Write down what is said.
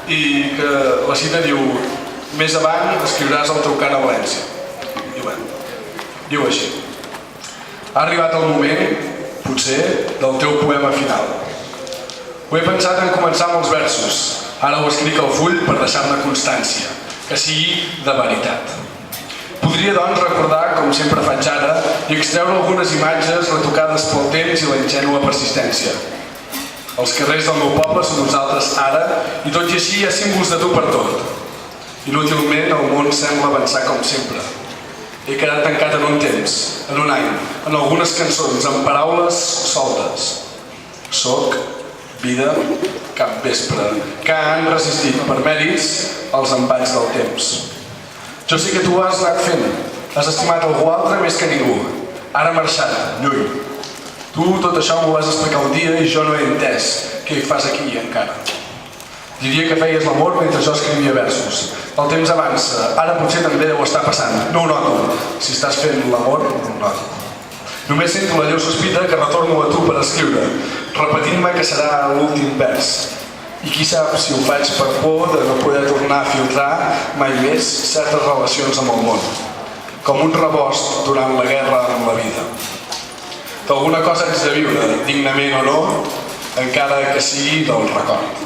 i que la cita diu: més avant escriuràs el teu cant a València. I bé, diu així: ha arribat el moment, potser, del teu poema final. Ho he pensat en començar amb els versos, ara ho escric al full per deixar-ne constància, que sigui de veritat. Podria, doncs, recordar, com sempre faig ara, i extreure algunes imatges retocades pel temps i la ingènua persistència. Els carrers del meu poble són uns altres ara, i tot i així hi ha símbols de tu per tot. Inútilment, el món sembla avançar com sempre. He quedat tancat en un temps, en un any, en algunes cançons, en paraules soltes. Soc, vida, capvespre, que han resistit per mèrits als embats del temps. Jo sé que tu has anat fent, has estimat algú altre més que ningú. Ara marxat, lluny. Tu tot això m'ho vas explicar un dia i jo no he entès què hi fas aquí encara. Diria que feies l'amor mentre jo escrivia versos. El temps avança, ara potser també deu estar passant. No ho noto. Si estàs fent l'amor, no ho noto. Només sento la lleu sospita que retorno a tu per escriure, repetint-me que serà l'últim vers. I qui sap si ho faig per por de no poder tornar a filtrar mai més certes relacions amb el món, com un rebost durant la guerra amb la vida. D'alguna cosa haig de viure, dignament o no, encara que sigui del record.